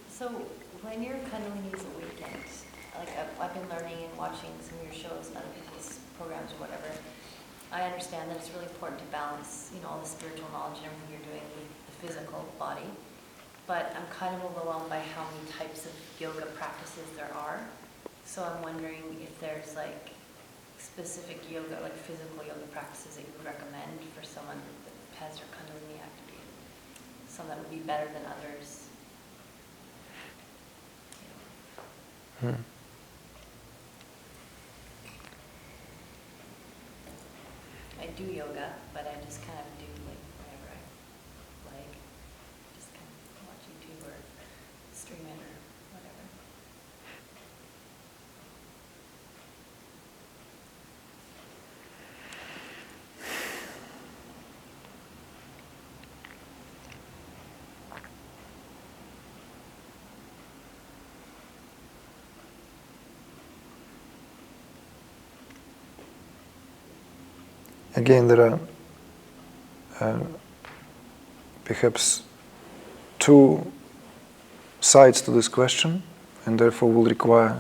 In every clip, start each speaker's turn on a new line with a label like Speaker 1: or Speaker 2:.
Speaker 1: So when your Kundalini is awakened, like I've been learning and watching some of your shows and other people's programs or whatever, I understand that it's really important to balance, all the spiritual knowledge and everything you're doing with the physical body. But I'm kind of overwhelmed by how many types of yoga practices there are. So I'm wondering if there's like specific yoga, like physical yoga practices that you would recommend for someone that has their Kundalini activated. Some that would be better than others. I do yoga, but I just kind of do like whatever I like. Just kind of watch YouTube or stream it or whatever.
Speaker 2: Again, there are perhaps two sides to this question, and therefore will require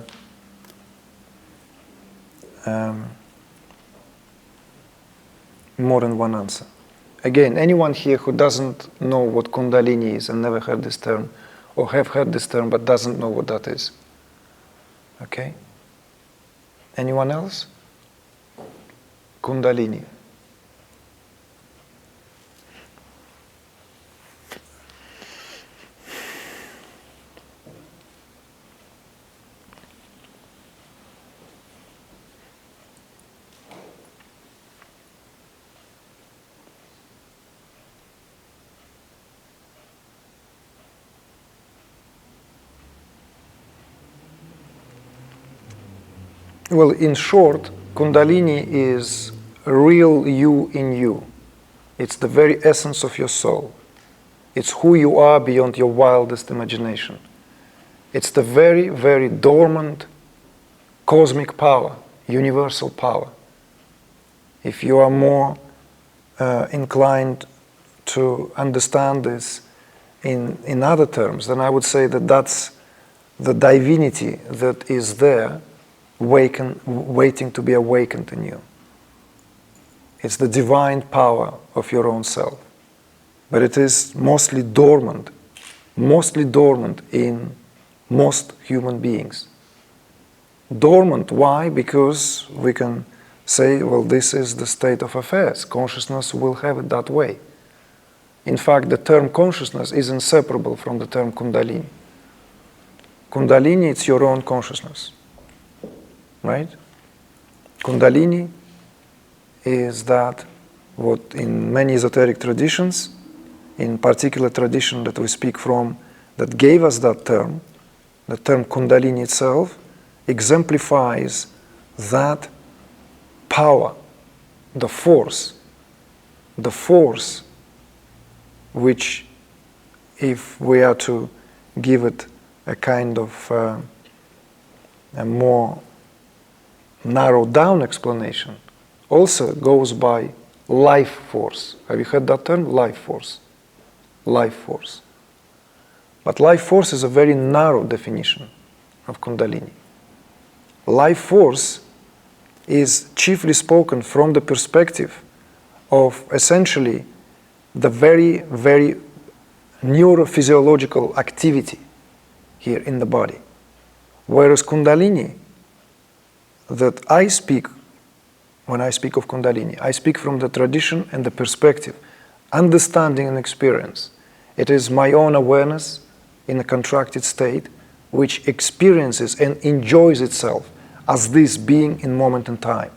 Speaker 2: more than one answer. Again, anyone here who doesn't know what Kundalini is and never heard this term, or have heard this term but doesn't know what that is. Okay? Anyone else? Kundalini. Well, in short, Kundalini is real you in you. It's the very essence of your soul. It's who you are beyond your wildest imagination. It's the very, very dormant cosmic power, universal power. If you are more inclined to understand this in other terms, then I would say that that's the divinity that is there waiting to be awakened in you. It's the divine power of your own self. But it is mostly dormant in most human beings. Dormant, why? Because we can say, well, this is the state of affairs. Consciousness will have it that way. In fact, the term consciousness is inseparable from the term Kundalini. Kundalini, it's your own consciousness. Right? Kundalini is that what in many esoteric traditions, in particular tradition that we speak from, that gave us that term, the term Kundalini itself, exemplifies that power, the force which, if we are to give it a kind of a more narrowed down explanation, also goes by life force. Have you heard that term? Life force. Life force. But life force is a very narrow definition of Kundalini. Life force is chiefly spoken from the perspective of essentially the very, very neurophysiological activity here in the body. Whereas Kundalini, that I speak, when I speak of Kundalini, I speak from the tradition and the perspective, understanding and experience. It is my own awareness in a contracted state which experiences and enjoys itself as this being in moment and time.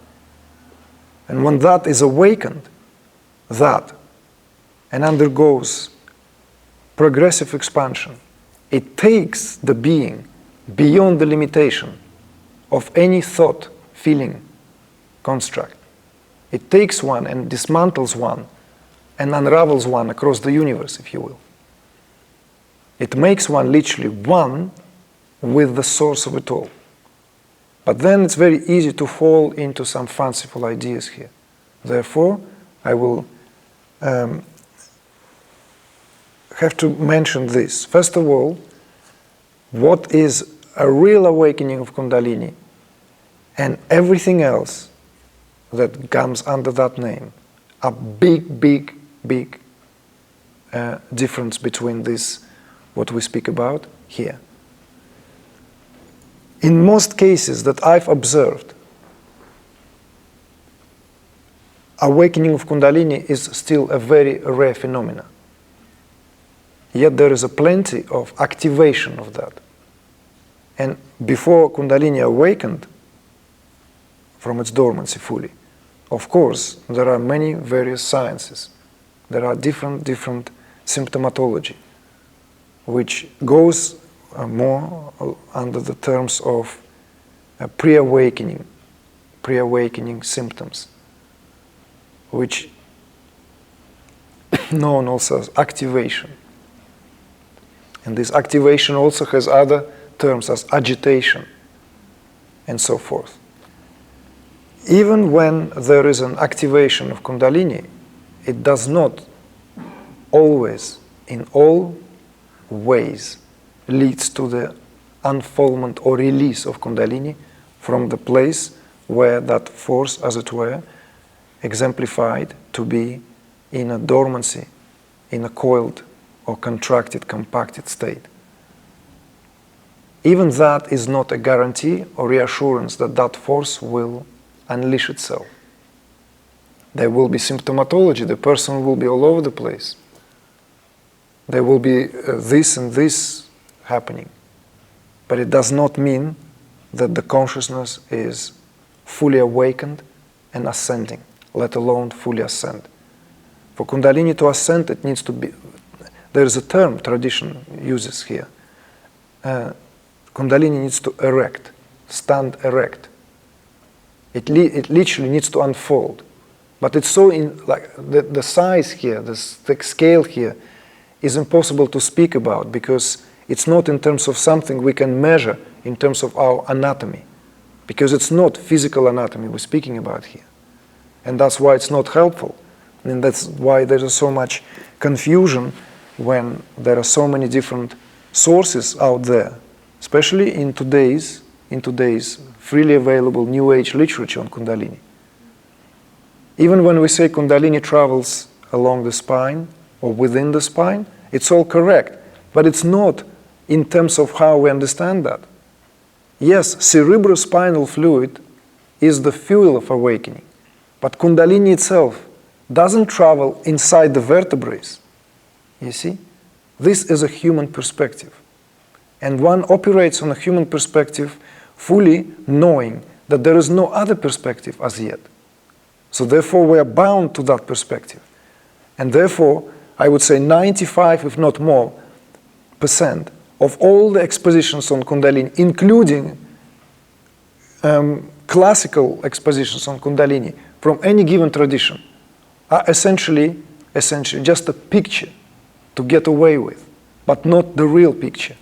Speaker 2: And when that is awakened, and undergoes progressive expansion, it takes the being beyond the limitation of any thought, feeling, construct. It takes one and dismantles one and unravels one across the universe, if you will. It makes one literally one with the source of it all. But then it's very easy to fall into some fanciful ideas here. Therefore, I will have to mention this. First of all, what is a real awakening of Kundalini, and everything else that comes under that name, a big, big, big difference between this, what we speak about here. In most cases that I've observed, awakening of Kundalini is still a very rare phenomenon. Yet there is a plenty of activation of that. And before Kundalini awakened from its dormancy fully, of course, there are many various sciences. There are different symptomatology, which goes more under the terms of pre-awakening symptoms, which known also as activation. And this activation also has other terms as agitation and so forth. Even when there is an activation of Kundalini, it does not always, in all ways, leads to the unfoldment or release of Kundalini from the place where that force, as it were, exemplified to be in a dormancy, in a coiled or contracted, compacted state. Even that is not a guarantee or reassurance that that force will unleash itself. There will be symptomatology, the person will be all over the place. There will be this and this happening. But it does not mean that the consciousness is fully awakened and ascending, let alone fully ascend. For Kundalini to ascend, it needs to be, there is a term tradition uses here. Kundalini needs to erect, stand erect. It literally needs to unfold. But it's so, the size here, the scale here, is impossible to speak about because it's not in terms of something we can measure in terms of our anatomy. Because it's not physical anatomy we're speaking about here. And that's why it's not helpful. And that's why there is so much confusion when there are so many different sources out there, especially in today's freely available New Age literature on Kundalini. Even when we say Kundalini travels along the spine or within the spine, it's all correct, but it's not in terms of how we understand that. Yes, cerebrospinal fluid is the fuel of awakening, but Kundalini itself doesn't travel inside the vertebrae. You see? This is a human perspective. And one operates on a human perspective fully knowing that there is no other perspective as yet. So therefore we are bound to that perspective. And therefore, I would say 95, if not more, % of all the expositions on Kundalini, including classical expositions on Kundalini from any given tradition, are essentially just a picture to get away with, but not the real picture.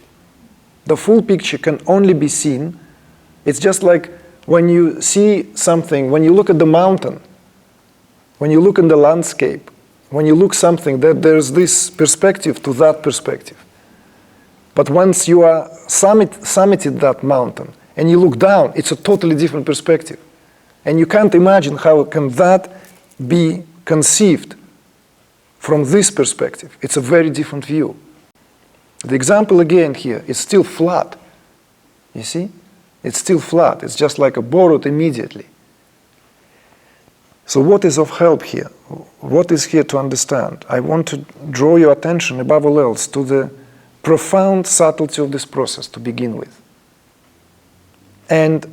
Speaker 2: The full picture can only be seen. It's just like when you see something, when you look at the mountain, when you look in the landscape, when you look something, there's this perspective to that perspective. But once you are summited that mountain and you look down, it's a totally different perspective. And you can't imagine how can that be conceived from this perspective. It's a very different view. The example again here is still flat. You see? It's still flat. It's just like a borrowed immediately. So what is of help here? What is here to understand? I want to draw your attention above all else to the profound subtlety of this process to begin with. And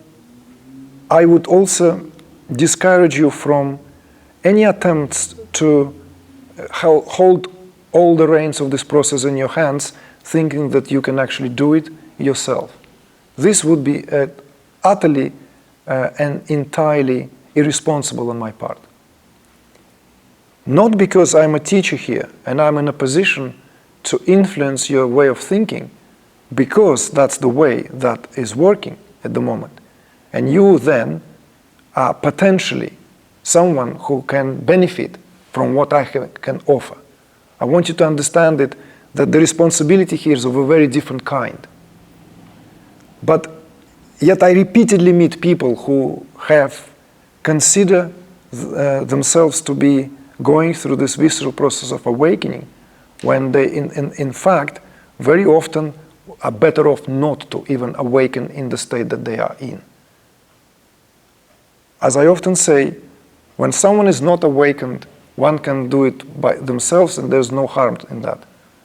Speaker 2: I would also discourage you from any attempts to hold all the reins of this process in your hands, thinking that you can actually do it yourself. This would be utterly and entirely irresponsible on my part. Not because I'm a teacher here and I'm in a position to influence your way of thinking, because that's the way that is working at the moment. And you then are potentially someone who can benefit from what I can offer. I want you to understand that the responsibility here is of a very different kind. But yet I repeatedly meet people who have considered themselves to be going through this visceral process of awakening, when they, in fact, very often are better off not to even awaken in the state that they are in. As I often say, when someone is not awakened, one can do it by themselves and there's no harm in that.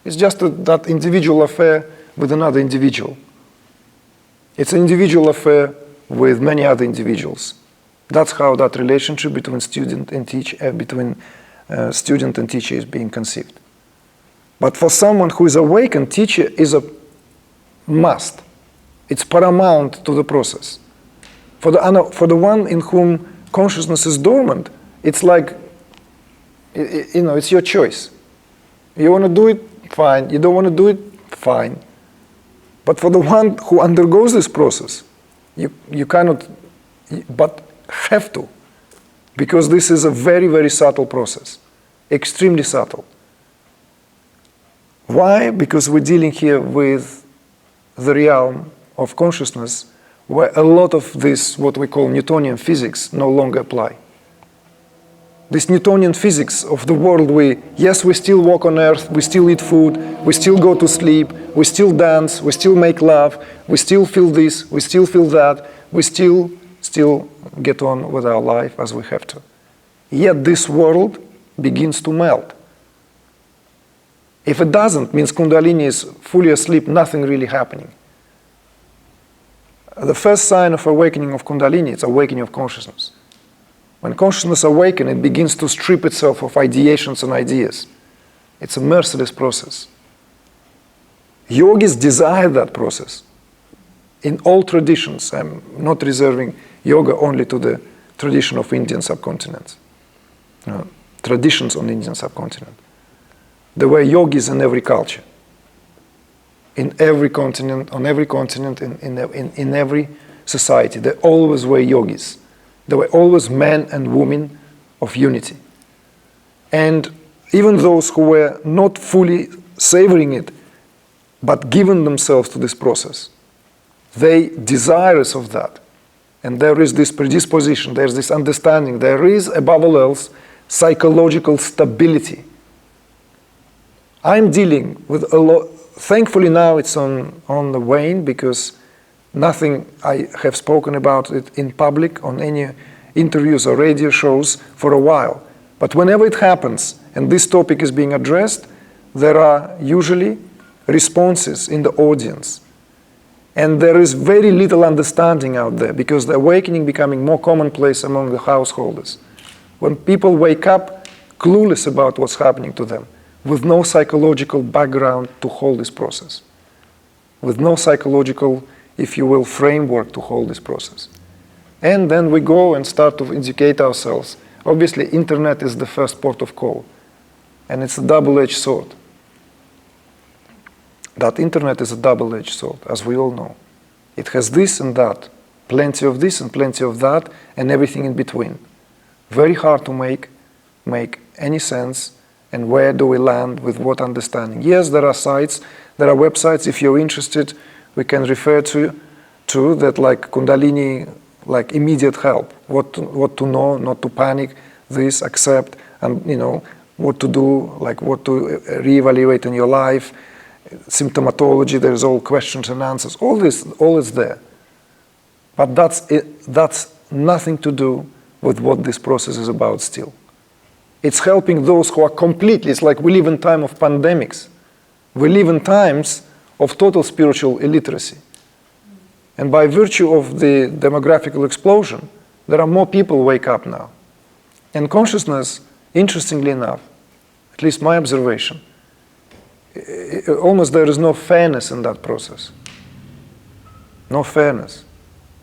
Speaker 2: It's just that individual affair with another individual. It's an individual affair with many other individuals. That's how that relationship between student and teacher, student and teacher is being conceived. But for someone who is awakened, teacher is a must. It's paramount to the process. For the one in whom consciousness is dormant, it's like, it's your choice. You want to do it, fine. You don't want to do it, fine. But for the one who undergoes this process, you cannot, but have to. Because this is a very, very subtle process. Extremely subtle. Why? Because we're dealing here with the realm of consciousness where a lot of this, what we call Newtonian physics, no longer apply. This Newtonian physics of the world, we still walk on earth, we still eat food, we still go to sleep, we still dance, we still make love, we still feel this, we still feel that, we still get on with our life as we have to. Yet this world begins to melt. If it doesn't, means Kundalini is fully asleep, nothing really happening. The first sign of awakening of Kundalini is awakening of consciousness. When consciousness awakens, it begins to strip itself of ideations and ideas. It's a merciless process. Yogis desire that process. In all traditions, I'm not reserving yoga only to the tradition of Indian subcontinent. Traditions on the Indian subcontinent. There were yogis in every culture. In every continent, on every continent, in every society, there always were yogis. There were always men and women of unity. And even those who were not fully savoring it, but given themselves to this process, they desirous of that. And there is this predisposition, there's this understanding, there is, above all else, psychological stability. I'm dealing with a lot. Thankfully now it's on the wane, because nothing I have spoken about it in public on any interviews or radio shows for a while. But whenever it happens and this topic is being addressed, there are usually responses in the audience. And there is very little understanding out there, because the awakening becoming more commonplace among the householders. When people wake up clueless about what's happening to them, with no psychological background to hold this process, with no psychological, if you will, framework to hold this process. And then we go and start to educate ourselves. Obviously, internet is the first port of call, and it's a double-edged sword. That internet is a double-edged sword, as we all know. It has this and that, plenty of this and plenty of that, and everything in between. Very hard to make any sense. And where do we land with what understanding? Yes, there are sites, there are websites. If you're interested, we can refer to that, like Kundalini, like immediate help. What to know, not to panic, this, accept, and what to do, like what to reevaluate in your life, symptomatology. There's all questions and answers. All is there. But that's nothing to do with what this process is about still. It's helping those who are completely, it's like we live in time of pandemics. We live in times of total spiritual illiteracy. And by virtue of the demographical explosion, there are more people wake up now. And consciousness, interestingly enough, at least my observation, almost there is no fairness in that process. No fairness.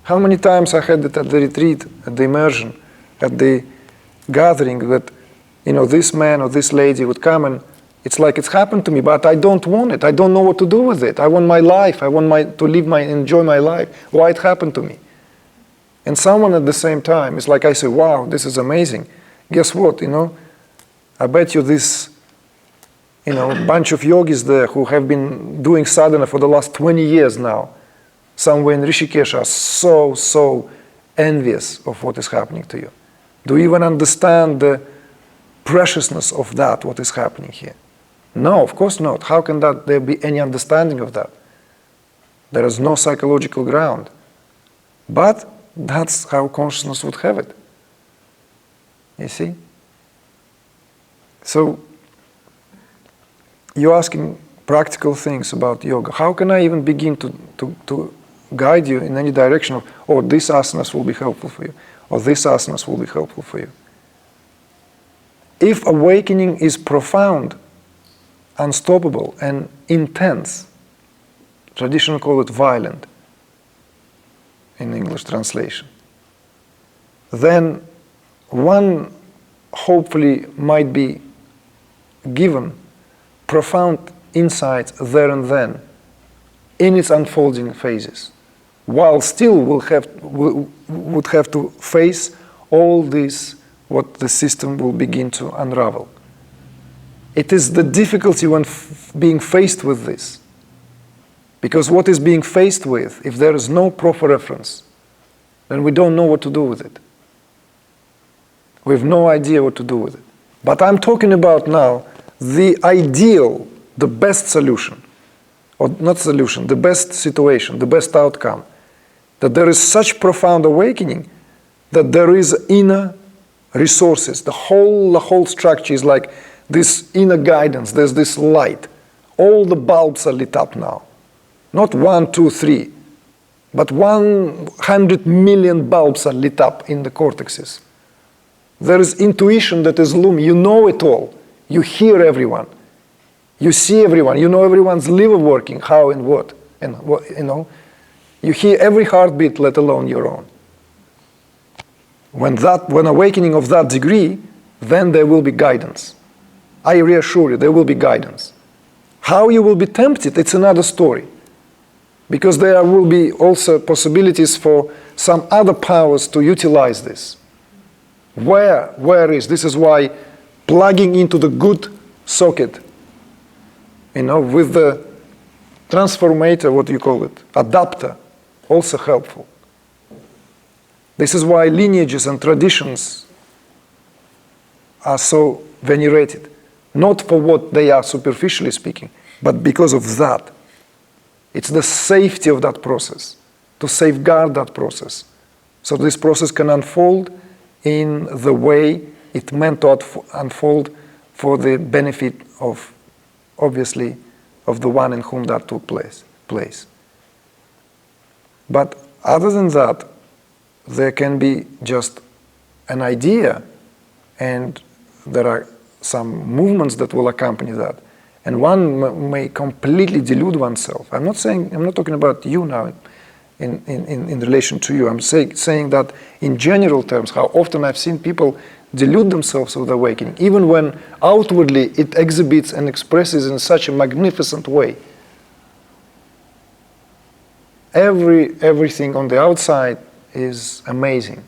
Speaker 2: How many times I had it at the retreat, at the immersion, at the gathering, that this man or this lady would come and it's like it's happened to me, but I don't want it. I don't know what to do with it. I want my life. I want to enjoy my life. Why it happened to me? And someone at the same time, it's like I say, wow, this is amazing. Guess what, I bet you this, bunch of yogis there who have been doing sadhana for the last 20 years now. somewhere in Rishikesh are so envious of what is happening to you? Do you even understand the preciousness of that, what is happening here? No, of course not. How can there be any understanding of that? There is no psychological ground. But that's how consciousness would have it. You see? So, you're asking practical things about yoga. How can I even begin to guide you in any direction of, oh, this asanas will be helpful for you, or this asanas will be helpful for you? If awakening is profound, unstoppable, and intense, traditional call it violent in English translation, then one hopefully might be given profound insights there and then in its unfolding phases, while still would have to face all this, what the system will begin to unravel. It is the difficulty when being faced with this. Because what is being faced with, if there is no proper reference, then we don't know what to do with it. We have no idea what to do with it. But I'm talking about now the ideal, the best solution, or not solution, the best situation, the best outcome, that there is such profound awakening that there is inner resources. The whole structure is like this inner guidance. There's this light. All the bulbs are lit up now. Not 1, 2, 3, but 100 million bulbs are lit up in the cortexes. There is intuition that is looming. You know it all. You hear everyone. You see everyone. You know everyone's liver working, how and what. And what, you know. You hear every heartbeat, let alone your own. When awakening of that degree, then there will be guidance. I reassure you, there will be guidance. How you will be tempted, it's another story. Because there will be also possibilities for some other powers to utilize this. Where is? This is why plugging into the good socket, with the transformator, what do you call it? Adapter, also helpful. This is why lineages and traditions are so venerated. Not for what they are superficially speaking, but because of that. It's the safety of that process, to safeguard that process. So this process can unfold in the way it meant to unfold for the benefit of, obviously, of the one in whom that took place. But other than that, there can be just an idea, and there are some movements that will accompany that. And one may completely delude oneself. I'm not talking about you now in relation to you. I'm saying that in general terms, how often I've seen people delude themselves with awakening, even when outwardly it exhibits and expresses in such a magnificent way. Everything on the outside is amazing.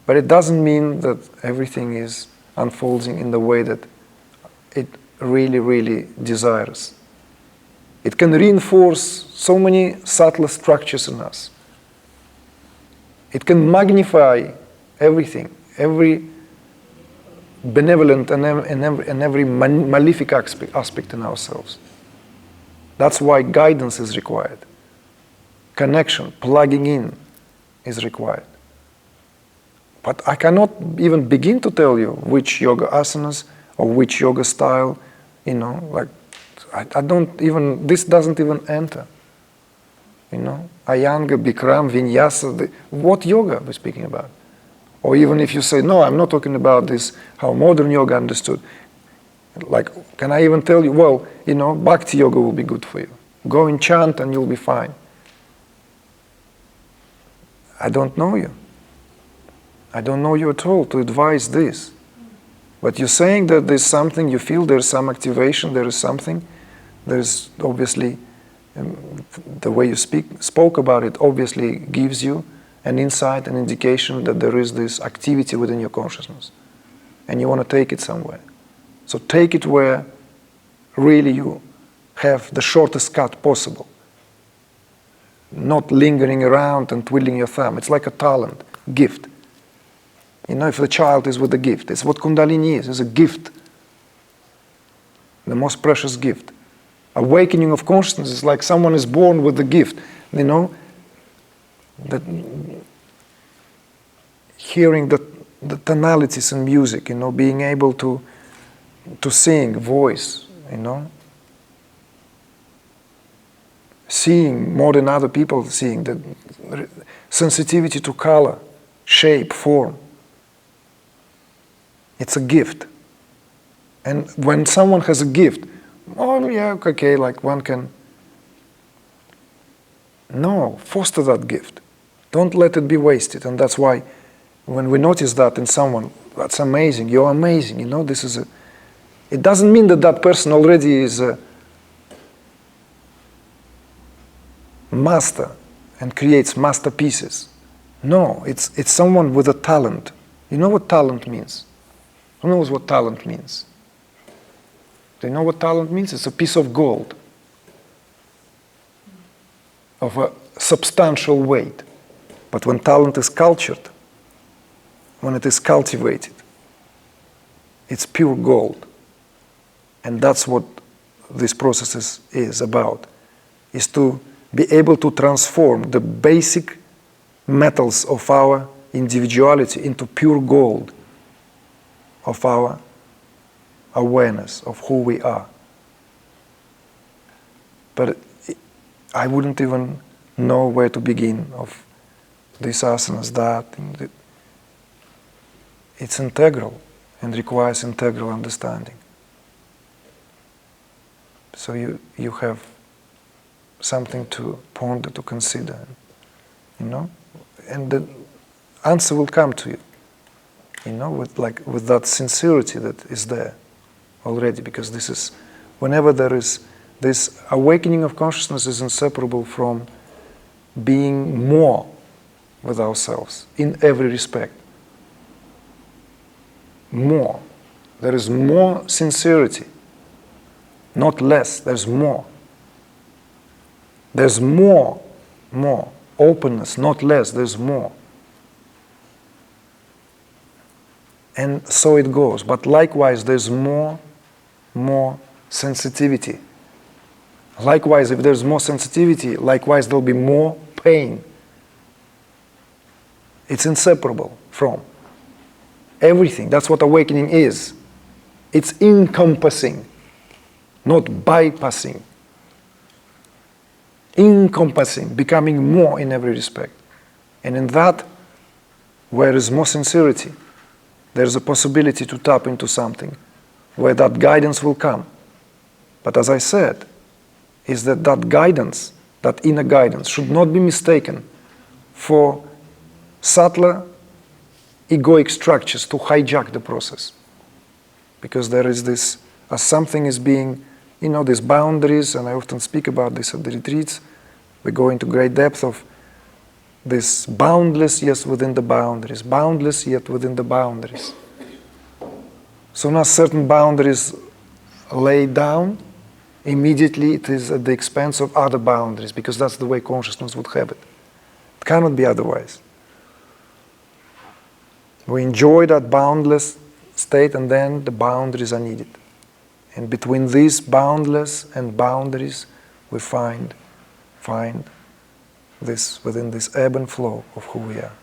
Speaker 2: But it doesn't mean that everything is unfolding in the way that it really desires. It can reinforce so many subtle structures in us. It can magnify everything, every benevolent and every malefic aspect in ourselves. That's why guidance is required. Connection, plugging in is required. But I cannot even begin to tell you which yoga asanas or which yoga style, I don't even, this doesn't even enter. Ayanga, Bikram, Vinyasa, what yoga we're speaking about? Or even if you say, no, I'm not talking about this, how modern yoga understood. Like, can I even tell you, well, Bhakti yoga will be good for you. Go and chant and you'll be fine. I don't know you. I don't know you at all to advise this. But you're saying that there's something, you feel there's some activation, there is something. There's obviously, the way you spoke about it obviously gives you an insight, an indication that there is this activity within your consciousness. And you want to take it somewhere. So take it where really you have the shortest cut possible. not lingering around and twiddling your thumb. It's like a talent, gift. You know, if the child is with a gift, it's what Kundalini is. It's a gift, the most precious gift. Awakening of consciousness is like someone is born with the gift, you know, that hearing the tonalities in music, you know, being able to sing, voice, you know, seeing more than other people seeing, the sensitivity to color, shape, form. It's a gift. And when someone has a gift, oh yeah, okay, like one can, no, foster that gift. Don't let it be wasted. And that's why when we notice that in someone, that's amazing, you're amazing, you know, this is a, it doesn't mean that that person already is a master and creates masterpieces. No, it's someone with a talent. You know what talent means? Who knows what talent means? Do you know what talent means? It's a piece of gold of a substantial weight. But when talent is cultured, when it is cultivated, it's pure gold. And that's what this process is about, is to be able to transform the basic metals of our individuality into pure gold of our awareness of who we are. But I wouldn't even know where to begin of these asanas, that. It's integral and requires integral understanding. So you have something to ponder, to consider, you know, and the answer will come to you, you know, with that sincerity that is there already, because this is, whenever there is this awakening of consciousness, is inseparable from being more with ourselves in every respect. More. There is more sincerity, not less, there's more. There's more openness, not less, there's more. And so it goes. But likewise, there's more sensitivity. Likewise, if there's more sensitivity, likewise there'll be more pain. It's inseparable from everything. That's what awakening is. It's encompassing, not bypassing. Encompassing, becoming more in every respect. And in that, where there is more sincerity, there's a possibility to tap into something where that guidance will come. But as I said, is that guidance, that inner guidance, should not be mistaken for subtler egoic structures to hijack the process. Because there is this, as something is being, you know, these boundaries, and I often speak about this at the retreats, we go into great depth of this boundless, yes, within the boundaries, boundless, yet within the boundaries. So now certain boundaries lay down, immediately it is at the expense of other boundaries, because that's the way consciousness would have it. It cannot be otherwise. We enjoy that boundless state, and then the boundaries are needed. And between these boundless and boundaries, we find this, within this ebb and flow of who we are.